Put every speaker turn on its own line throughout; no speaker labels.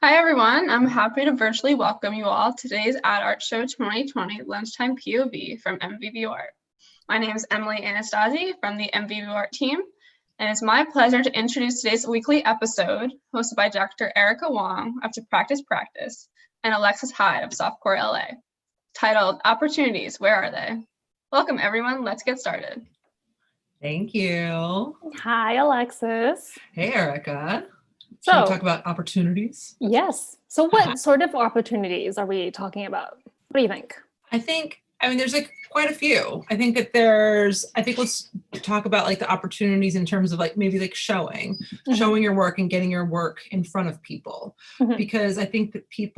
Hi everyone, I'm happy to virtually welcome you all to today's Ad Art Show 2020 Lunchtime POV from MVV Art. My name is Emily Anastasi from the MVV Art team, and it's my pleasure to introduce today's weekly episode hosted by Dr. Erika Wong of To Practice Practice and Alexis Hyde of softcore.la, titled Opportunities, Where Are They? Welcome everyone, let's get started.
Thank you.
Hi, Alexis.
Hey, Erika. Shall we talk about opportunities?
Yes. So what sort of opportunities are we talking about? What do you think?
I mean, there's like quite a few. I think let's talk about like the opportunities in terms of like maybe like showing your work and getting your work in front of people. Because I think that I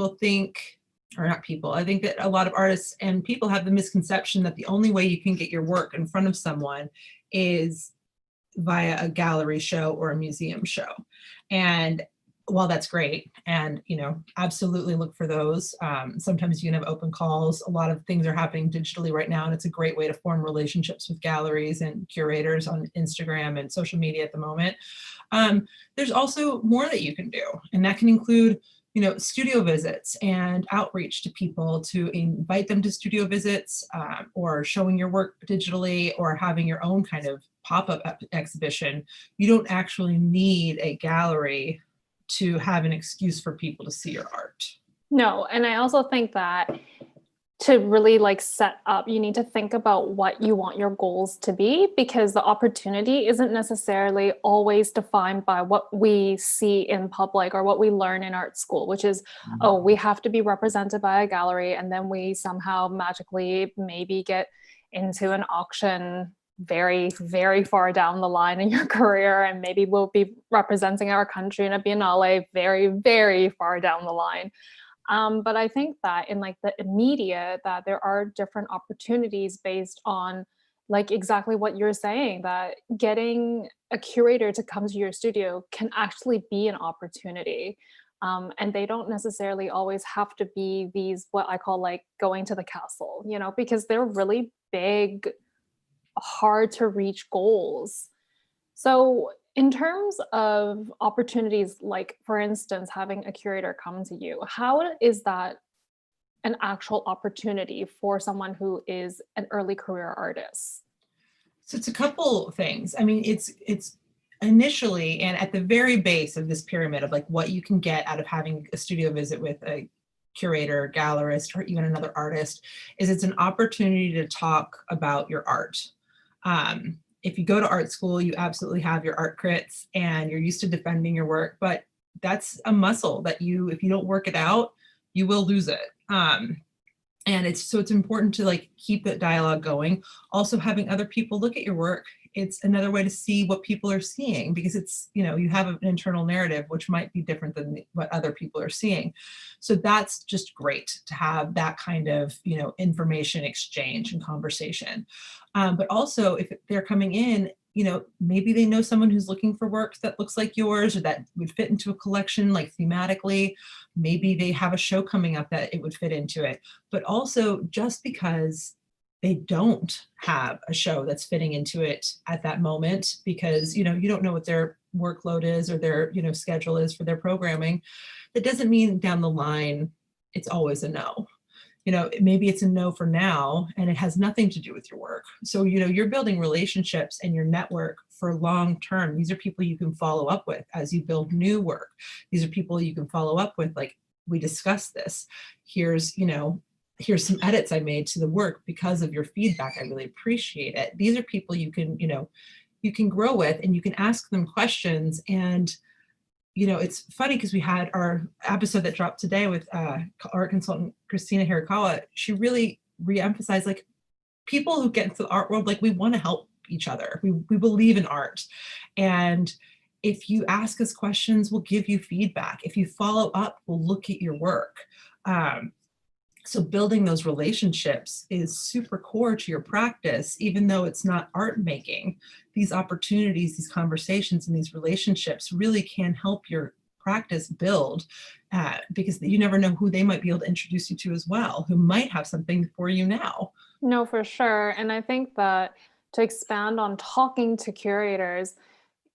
think that a lot of artists and people have the misconception that the only way you can get your work in front of someone is via a gallery show or a museum show. And while that's great, and absolutely look for those. Sometimes you can have open calls. A lot of things are happening digitally right now, and it's a great way to form relationships with galleries and curators on Instagram and social media at the moment. There's also more that you can do, and that can include studio visits and outreach to people to invite them to studio visits, or showing your work digitally, or having your own kind of pop-up exhibition. You don't actually need a gallery to have an excuse for people to see your art.
No, and I also think that to really set up, you need to think about what you want your goals to be, because the opportunity isn't necessarily always defined by what we see in public or what we learn in art school, which is, we have to be represented by a gallery, and then we somehow magically maybe get into an auction very, very far down the line in your career, and maybe we'll be representing our country in a biennale very, very far down the line. But I think that in the immediate, that there are different opportunities based on exactly what you're saying, that getting a curator to come to your studio can actually be an opportunity. And they don't necessarily always have to be these, what I call going to the castle, because they're really big, hard to reach goals. So in terms of opportunities, for instance, having a curator come to you, how is that an actual opportunity for someone who is an early career artist?
So it's a couple things. I mean, it's initially and at the very base of this pyramid of what you can get out of having a studio visit with a curator, gallerist, or even another artist, is it's an opportunity to talk about your art. If you go to art school, you absolutely have your art crits and you're used to defending your work, but that's a muscle that if you don't work it out, you will lose it. And it's important to keep that dialogue going. Also, having other people look at your work, it's another way to see what people are seeing, because it's, you have an internal narrative which might be different than what other people are seeing. So that's just great to have that kind of, information exchange and conversation. But also if they're coming in, maybe they know someone who's looking for work that looks like yours or that would fit into a collection, thematically. Maybe they have a show coming up that it would fit into it. But also, just because they don't have a show that's fitting into it at that moment, because you don't know what their workload is or their schedule is for their programming, that doesn't mean down the line it's always a no. Maybe it's a no for now and it has nothing to do with your work. So you're building relationships and your network for long term. These are people you can follow up with as you build new work. These are people you can follow up with, we discussed this, here's some edits I made to the work because of your feedback. I really appreciate it. These are people you can grow with, and you can ask them questions. And it's funny because we had our episode that dropped today with art consultant Christina Hirakawa. She really re-emphasized people who get into the art world, we want to help each other. We believe in art. And if you ask us questions, we'll give you feedback. If you follow up, we'll look at your work. So building those relationships is super core to your practice, even though it's not art making. These opportunities, these conversations, and these relationships really can help your practice build, because you never know who they might be able to introduce you to as well, who might have something for you now.
No, for sure. And I think that to expand on talking to curators,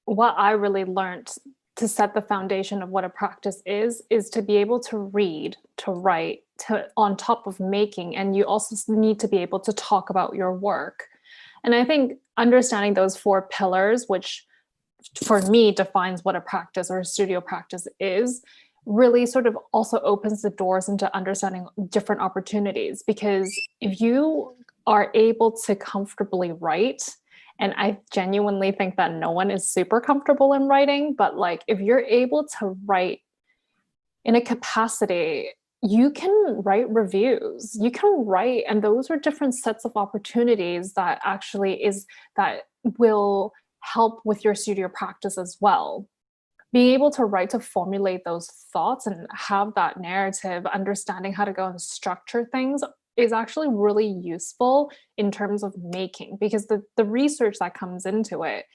what I really learned to set the foundation of what a practice is to be able to read, to write, to on top of making, and you also need to be able to talk about your work. And I think understanding those 4 pillars, which for me defines what a practice or a studio practice is, really sort of also opens the doors into understanding different opportunities. Because if you are able to comfortably write, and I genuinely think that no one is super comfortable in writing, but like if you're able to write in a capacity, you can write reviews, you can write, and those are different sets of opportunities that will help with your studio practice as well. Being able to write, to formulate those thoughts and have that narrative, understanding how to go and structure things is actually really useful in terms of making, because the research that comes into it,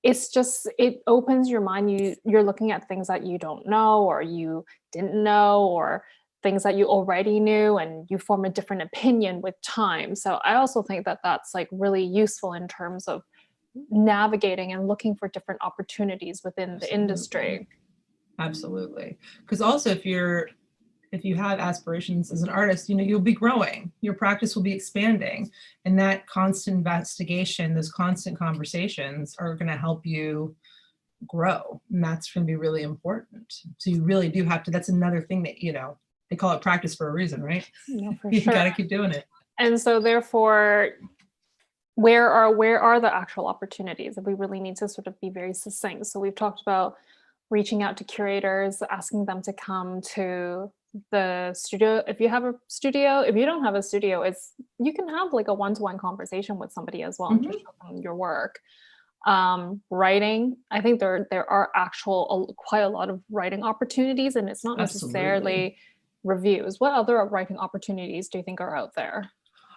it opens your mind. You're looking at things that you don't know or you didn't know, or things that you already knew, and you form a different opinion with time. So I also think that that's like really useful in terms of navigating and looking for different opportunities within the industry.
Absolutely. Because also if you have aspirations as an artist, you'll be growing, your practice will be expanding, and that constant investigation, those constant conversations are going to help you grow. And that's going to be really important. So you really do have to, that's another thing that, they call it practice for a reason, right?
No, for
You
sure.
got to keep doing it.
And so therefore, where are the actual opportunities? And we really need to sort of be very succinct. So we've talked about reaching out to curators, asking them to come to the studio. If you have a studio, if you don't have a studio, you can have like a one-to-one conversation with somebody as well, and just show them your work. Writing, I think there are quite a lot of writing opportunities, and it's not necessarily reviews. What other writing opportunities do you think are out there?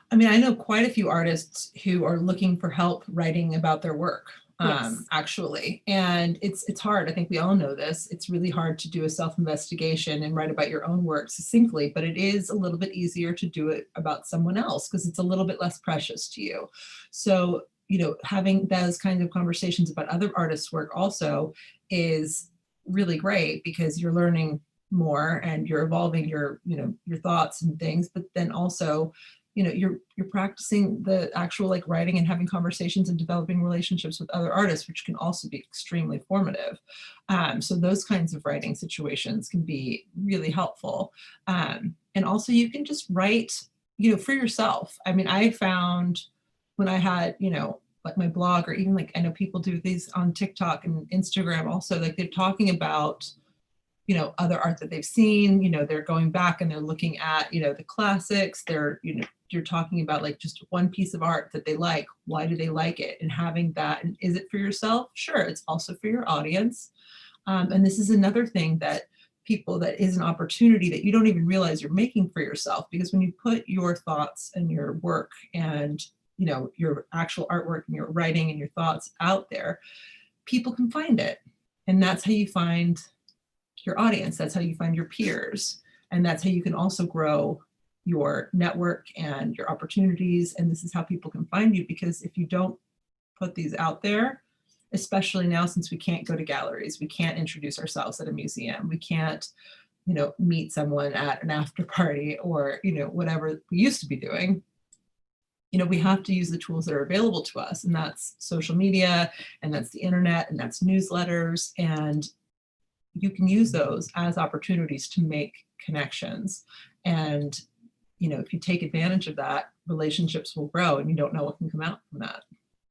I mean, I know quite a few artists who are looking for help writing about their work,
Yes.
actually. And it's hard. I think we all know this. It's really hard to do a self-investigation and write about your own work succinctly, but it is a little bit easier to do it about someone else because it's a little bit less precious to you. So, having those kinds of conversations about other artists' work also is really great, because you're learning more and you're evolving your thoughts and things, but then also you're practicing the actual like writing and having conversations and developing relationships with other artists, which can also be extremely formative. So those kinds of writing situations can be really helpful. And also you can just write, for yourself. I mean, I found when I had, like my blog, or even like, I know people do these on TikTok and Instagram also, like they're talking about other art that they've seen, they're going back and they're looking at, the classics, you're talking about like just one piece of art that they like. Why do they like it? And having that, and is it for yourself? Sure. It's also for your audience. And this is another thing that is an opportunity that you don't even realize you're making for yourself, because when you put your thoughts and your work and, your actual artwork and your writing and your thoughts out there, people can find it. And that's how you find your audience. That's how you find your peers. And that's how you can also grow your network and your opportunities. And this is how people can find you, because if you don't put these out there, especially now since we can't go to galleries, we can't introduce ourselves at a museum, we can't, meet someone at an after party or, whatever we used to be doing, we have to use the tools that are available to us. And that's social media, and that's the internet, and that's newsletters. And you can use those as opportunities to make connections. And, if you take advantage of that, relationships will grow, and you don't know what can come out from that.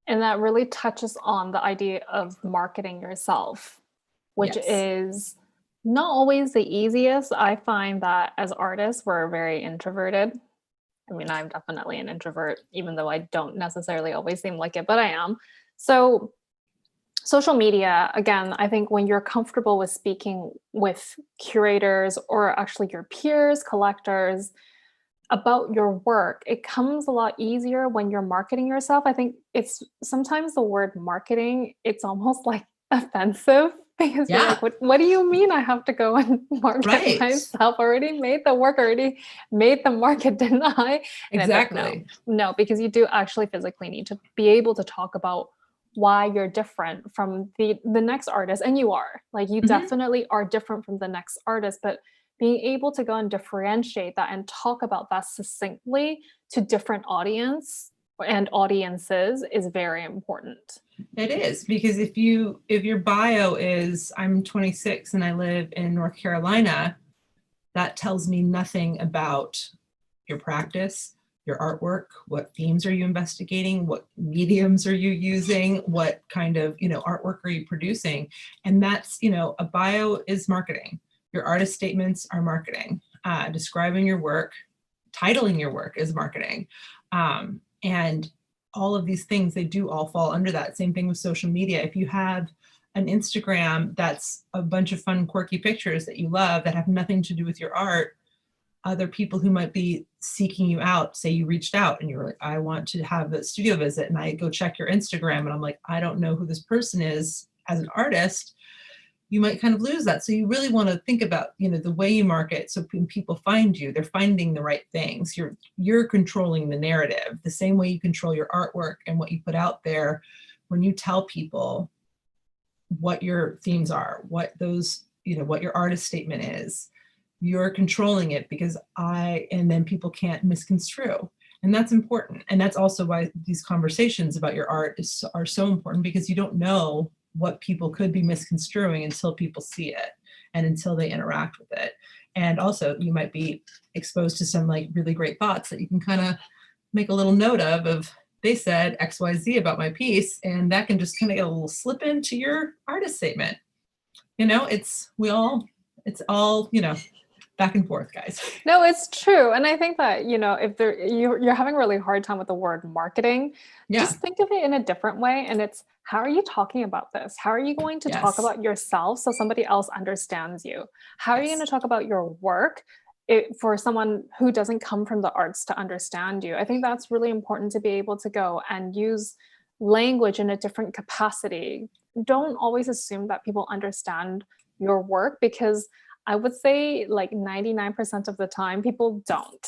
And that really touches on the idea of marketing yourself, which is not always the easiest. I find that as artists, we're very introverted. I mean, I'm definitely an introvert, even though I don't necessarily always seem like it, but I am. So social media, again, I think when you're comfortable with speaking with curators or actually your peers, collectors, about your work, it comes a lot easier when you're marketing yourself. I think it's sometimes the word marketing, it's almost like offensive, because you're like, what do you mean I have to go and market myself? Already made the work, already made the market, didn't I? And
exactly.
Like, no, because you do actually physically need to be able to talk about why you're different from the next artist. And you are, like, you definitely are different from the next artist, but being able to go and differentiate that and talk about that succinctly to different audience and audiences is very important.
It is, because if your bio is I'm 26 and I live in North Carolina, that tells me nothing about your practice, your artwork, what themes are you investigating, what mediums are you using, what kind of, artwork are you producing? And that's, a bio is marketing. Your artist statements are marketing. Describing your work, titling your work is marketing. And all of these things, they do all fall under that. Same thing with social media. If you have an Instagram that's a bunch of fun, quirky pictures that you love that have nothing to do with your art, other people who might be seeking you out, say you reached out and you're like, I want to have a studio visit, and I go check your Instagram and I'm like, I don't know who this person is as an artist, you might kind of lose that. So you really want to think about, the way you market. So when people find you, they're finding the right things. You're controlling the narrative the same way you control your artwork and what you put out there. When you tell people what your themes are, what your artist statement is, you're controlling it, and then people can't misconstrue. And that's important. And that's also why these conversations about your art are so important, because you don't know what people could be misconstruing until people see it and until they interact with it. And also you might be exposed to some like really great thoughts that you can kind of make a little note of they said XYZ about my piece, and that can just kind of get a little slip into your artist statement. It's all, back and forth, guys.
No, it's true. And I think that, if you're having a really hard time with the word marketing, just think of it in a different way. And it's, how are you talking about this? How are you going to talk about yourself so somebody else understands you? How are you going to talk about your work for someone who doesn't come from the arts to understand you? I think that's really important, to be able to go and use language in a different capacity. Don't always assume that people understand your work, because I would say like 99% of the time people don't.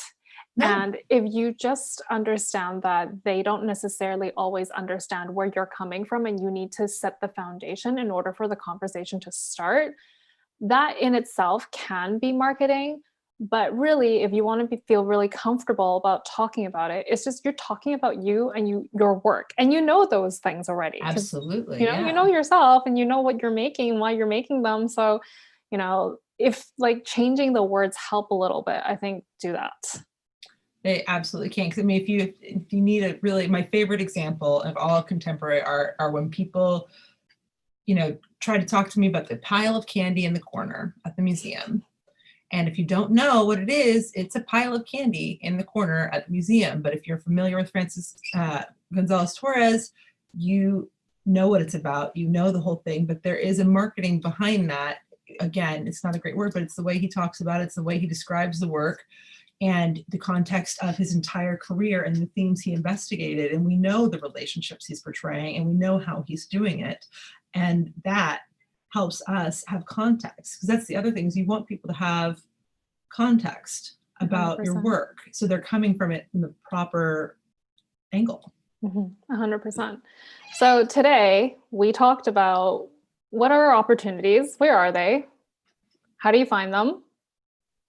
No. And if you just understand that they don't necessarily always understand where you're coming from, and you need to set the foundation in order for the conversation to start, that in itself can be marketing. But really, if you want to feel really comfortable about talking about it, it's just you're talking about you and your work, and those things already.
Absolutely.
You know yourself, and you know what you're making, why you're making them. So, if like changing the words help a little bit, I think do that.
They absolutely can. Because I mean, if you need my favorite example of all contemporary art are when people, try to talk to me about the pile of candy in the corner at the museum. And if you don't know what it is, it's a pile of candy in the corner at the museum. But if you're familiar with Francis Gonzalez Torres, you know what it's about, the whole thing, but there is a marketing behind that. Again, it's not a great word, but it's the way he talks about it. It's the way he describes the work and the context of his entire career and the themes he investigated. And we know the relationships he's portraying, and we know how he's doing it. And that helps us have context, because that's the other thing, is you want people to have context about 100%. Your work. So they're coming from it from the proper angle.
100%. So today we talked about, what are our opportunities? Where are they? How do you find them?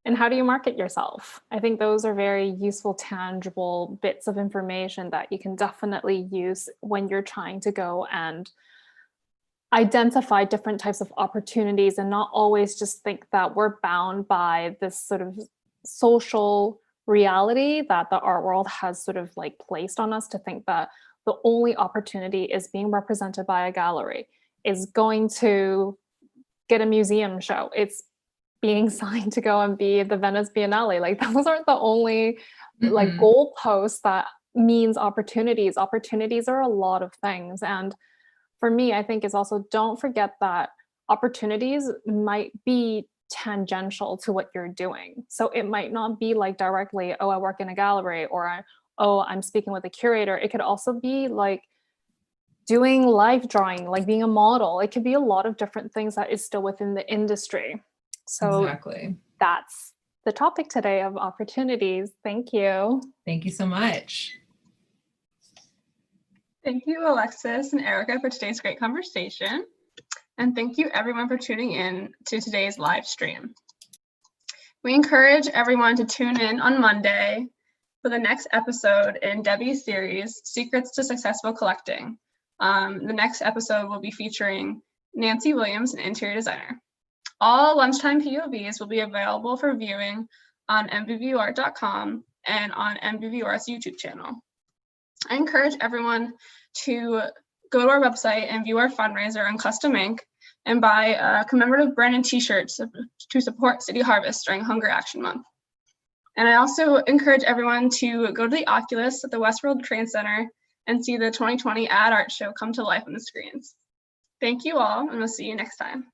And how do you market yourself? I think those are very useful, tangible bits of information that you can definitely use when you're trying to go and identify different types of opportunities, and not always just think that we're bound by this sort of social reality that the art world has sort of like placed on us, to think that the only opportunity is being represented by a gallery, is going to get a museum show, it's being signed to go and be at the Venice Biennale. Like, those aren't the only like goalposts that means opportunities. Opportunities are a lot of things. And for me, I think is also, don't forget that opportunities might be tangential to what you're doing. So it might not be like directly, oh, I work in a gallery, or I'm speaking with a curator. It could also be like doing live drawing, like being a model. It could be a lot of different things that is still within the industry. So exactly. That's the topic today of opportunities. Thank you.
Thank you so much.
Thank you, Alexis and Erika, for today's great conversation. And thank you everyone for tuning in to today's live stream. We encourage everyone to tune in on Monday for the next episode in Debbie's series, Secrets to Successful Collecting. The next episode will be featuring Nancy Williams, an interior designer. All Lunchtime POVs will be available for viewing on mvvart.com and on MVVR's YouTube channel. I encourage everyone to go to our website and view our fundraiser on Custom Ink and buy commemorative branded t-shirts to support City Harvest during Hunger Action Month. And I also encourage everyone to go to the Oculus at the Westworld Trade Center and see the 2020 ad art show come to life on the screens. Thank you all, and we'll see you next time.